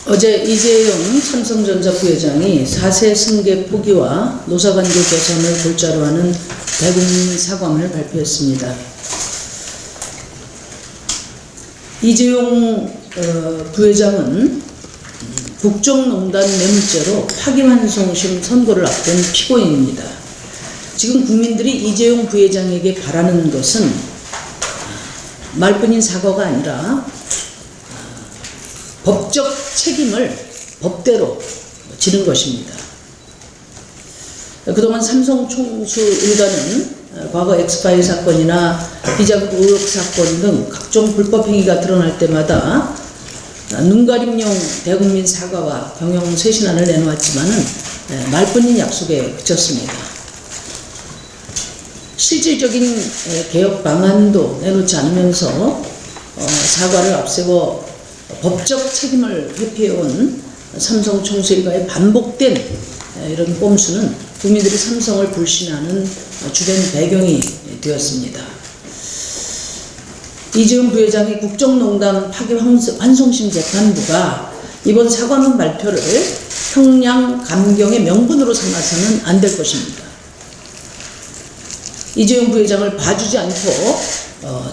어제 이재용 삼성전자 부회장이 4세 승계 포기와 노사관계 개선을 골자로 하는 대국민 사과문을 발표했습니다. 이재용 부회장은 국정농단 뇌물죄로 파기환송심 선고를 앞둔 피고인입니다. 지금 국민들이 이재용 부회장에게 바라는 것은 말뿐인 사과가 아니라 법적 책임을 법대로 지는 것입니다. 그동안 삼성 총수 일가는 과거 엑스파일 사건이나 비자금 의혹 사건 등 각종 불법 행위가 드러날 때마다 눈가림용 대국민 사과와 경영 쇄신안을 내놓았지만은 말뿐인 약속에 그쳤습니다. 실질적인 개혁 방안도 내놓지 않으면서 사과를 앞세워 법적 책임을 회피해온 삼성 총수 일가의 반복된 이런 꼼수는 국민들이 삼성을 불신하는 주된 배경이 되었습니다. 이재용 부회장의 국정농단 파기환송심 재판부가 이번 사과문 발표를 형량 감경의 명분으로 삼아서는 안 될 것입니다. 이재용 부회장을 봐주지 않고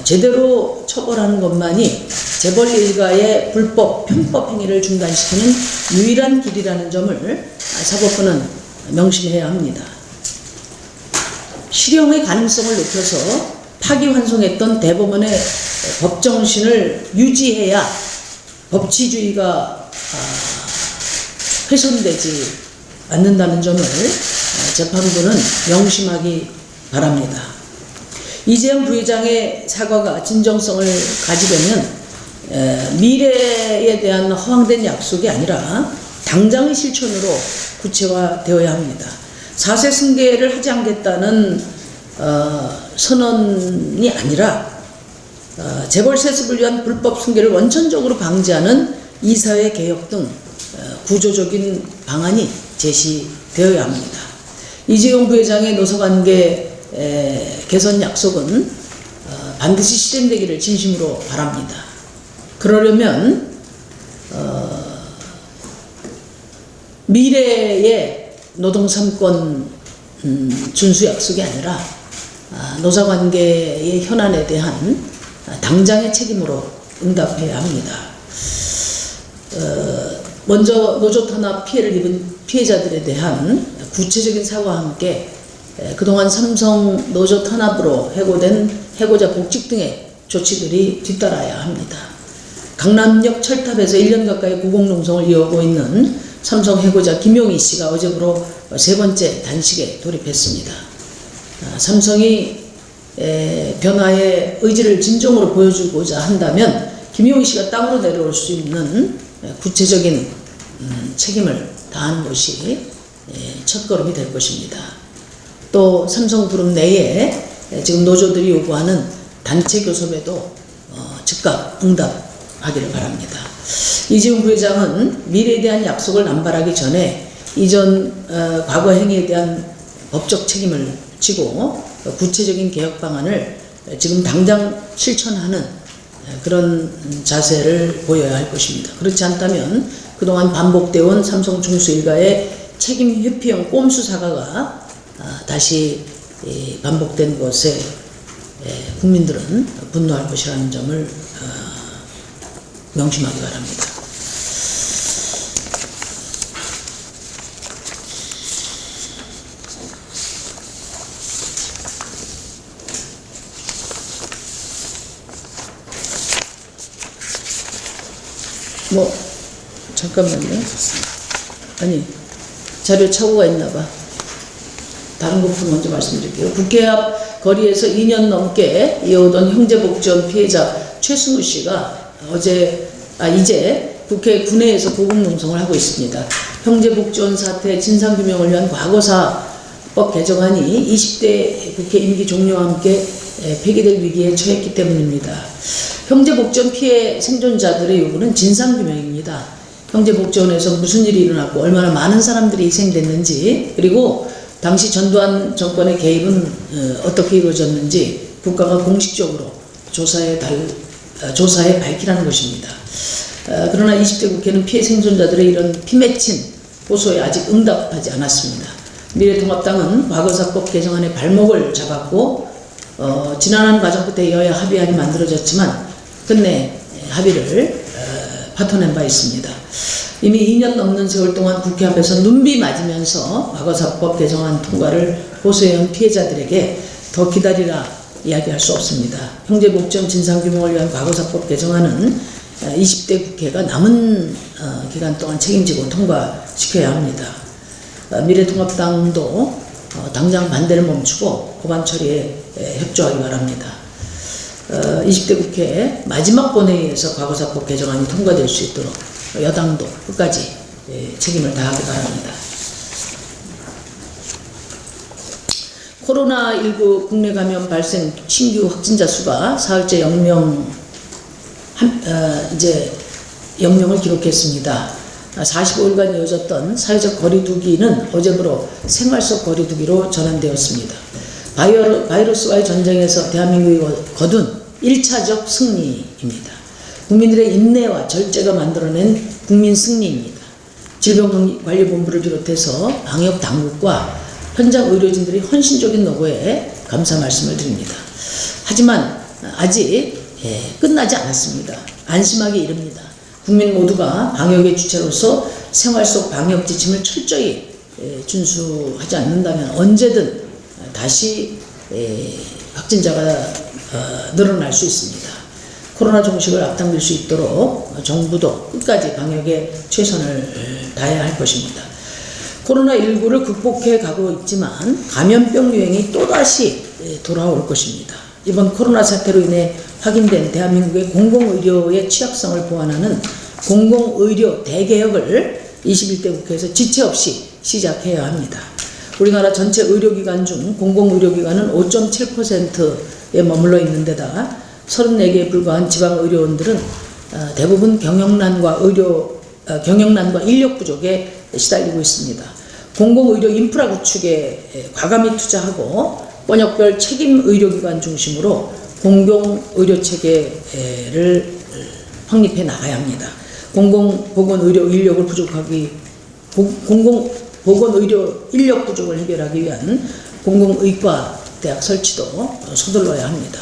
제대로 처벌하는 것만이 재벌 일가의 불법 편법 행위를 중단시키는 유일한 길이라는 점을 사법부는 명심해야 합니다. 실형의 가능성을 높여서 파기환송했던 대법원의 법정신을 유지해야 법치주의가 훼손되지 않는다는 점을 재판부는 명심하기 바랍니다. 이재용 부회장의 사과가 진정성을 가지려면 미래에 대한 허황된 약속이 아니라 당장의 실천으로 구체화되어야 합니다. 4세 승계를 하지 않겠다는 선언이 아니라 재벌 세습을 위한 불법 승계를 원천적으로 방지하는 이사회 개혁 등 구조적인 방안이 제시되어야 합니다. 이재용 부회장의 노사관계 개선 약속은 반드시 실현되기를 진심으로 바랍니다. 그러려면 미래의 노동 3권 준수 약속이 아니라 노사관계의 현안에 대한 당장의 책임으로 응답해야 합니다. 먼저 노조 탄압 피해를 입은 피해자들에 대한 구체적인 사과와 함께 그동안 삼성 노조 탄압으로 해고된 해고자 복직 등의 조치들이 뒤따라야 합니다. 강남역 철탑에서 1년 가까이 고공농성을 이어오고 있는 삼성 해고자 김용희 씨가 어제부로 3번째 단식에 돌입했습니다. 삼성이 변화의 의지를 진정으로 보여주고자 한다면 김용희 씨가 땅으로 내려올 수 있는 구체적인 책임을 다하는 것이 첫걸음이 될 것입니다. 또 삼성그룹 내에 지금 노조들이 요구하는 단체 교섭에도 즉각 응답하기를 바랍니다. 이재용 부회장은 미래에 대한 약속을 남발하기 전에 이전 과거 행위에 대한 법적 책임을 지고 구체적인 개혁 방안을 지금 당장 실천하는 그런 자세를 보여야 할 것입니다. 그렇지 않다면 그동안 반복되어 온 삼성 총수 일가의 책임 회피형 꼼수 사과가 다시 반복된 것에 국민들은 분노할 것이라는 점을 명심하기 바랍니다. 잠깐만요. 아니, 자료 착오가 있나봐. 다른 것부터 먼저 말씀드릴게요. 국회 앞 거리에서 2년 넘게 이어오던 형제복지원 피해자 최승우 씨가 이제 국회 군내에서 고공농성을 하고 있습니다. 형제복지원 사태 진상규명을 위한 과거사법 개정안이 20대 국회 임기 종료와 함께 폐기될 위기에 처했기 때문입니다. 형제복지원 피해 생존자들의 요구는 진상규명입니다. 형제복지원에서 무슨 일이 일어났고 얼마나 많은 사람들이 희생됐는지, 그리고 당시 전두환 정권의 개입은 어떻게 이루어졌는지 국가가 공식적으로 조사해 밝히라는 것입니다. 그러나 20대 국회는 피해 생존자들의 이런 피맺힌 호소에 아직 응답하지 않았습니다. 미래통합당은 과거사법 개정안의 발목을 잡았고 지난한 과정 끝에 여야 합의안이 만들어졌지만 끝내 합의를 파토낸 바 있습니다. 이미 2년 넘는 세월 동안 국회 앞에서 눈비 맞으면서 과거사법 개정안 통과를 호소해온 피해자들에게 더 기다리라 이야기할 수 없습니다. 형제복지원 진상규명을 위한 과거사법 개정안은 20대 국회가 남은 기간 동안 책임지고 통과시켜야 합니다. 미래통합당도 당장 반대를 멈추고 법안 처리에 협조하기 바랍니다. 20대 국회 마지막 본회의에서 과거사법 개정안이 통과될 수 있도록 여당도 끝까지 책임을 다하기 바랍니다. 코로나19 국내 감염 발생 신규 확진자 수가 사흘째 0명을 기록했습니다. 45일간 이어졌던 사회적 거리두기는 어제부로 생활 속 거리두기로 전환되었습니다. 바이러스와의 전쟁에서 대한민국이 거둔 1차적 승리입니다. 국민들의 인내와 절제가 만들어낸 국민 승리입니다. 질병관리본부를 비롯해서 방역당국과 현장 의료진들이 헌신적인 노고에 감사 말씀을 드립니다. 하지만 아직 끝나지 않았습니다. 안심하기 이릅니다. 국민 모두가 방역의 주체로서 생활 속 방역 지침을 철저히 준수하지 않는다면 언제든 다시 확진자가 늘어날 수 있습니다. 코로나 종식을 앞당길 수 있도록 정부도 끝까지 방역에 최선을 다해야 할 것입니다. 코로나19를 극복해 가고 있지만 감염병 유행이 또다시 돌아올 것입니다. 이번 코로나 사태로 인해 확인된 대한민국의 공공의료의 취약성을 보완하는 공공의료 대개혁을 21대 국회에서 지체 없이 시작해야 합니다. 우리나라 전체 의료기관 중 공공의료기관은 5.7%에 머물러 있는 데다 34개에 불과한 지방의료원들은 대부분 경영난과 인력 부족에 시달리고 있습니다. 공공의료 인프라 구축에 과감히 투자하고 권역별 책임 의료기관 중심으로 공공의료체계를 확립해 나가야 합니다. 공공보건의료 인력 부족을 해결하기 위한 공공의과 대학 설치도 서둘러야 합니다.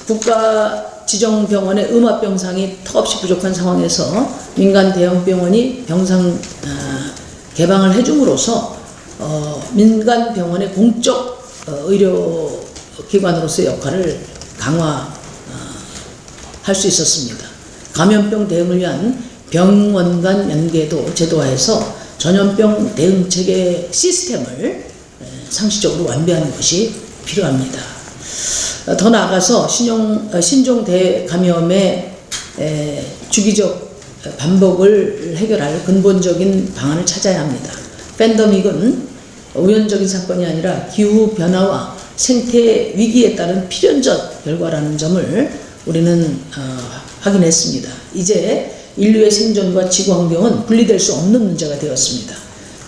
국가 지정병원의 음압병상이 턱없이 부족한 상황에서 민간 대형병원이 병상 개방을 해줌으로써 민간 병원의 공적 의료기관으로서의 역할을 강화할 수 있었습니다. 감염병 대응을 위한 병원 간 연계도 제도화해서 전염병 대응 체계 시스템을 상시적으로 완비하는 것이 필요합니다. 더 나아가서 신종 대감염의 주기적 반복을 해결할 근본적인 방안을 찾아야 합니다. 팬데믹은 우연적인 사건이 아니라 기후변화와 생태 위기에 따른 필연적 결과라는 점을 우리는 확인했습니다. 이제 인류의 생존과 지구 환경은 분리될 수 없는 문제가 되었습니다.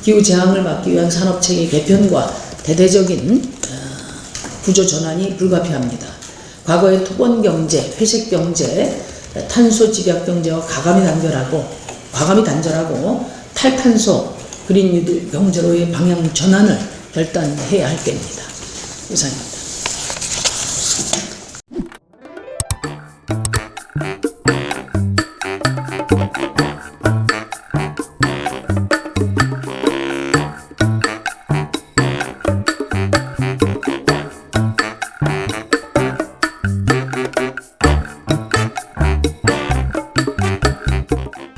기후재앙을 막기 위한 산업체계 개편과 대대적인 구조 전환이 불가피합니다. 과거의 토건경제, 회색경제, 탄소집약경제와 과감히 단절하고 탈탄소, 그린 뉴딜 경제로의 방향 전환을 결단해야 할 때입니다. 이상입니다.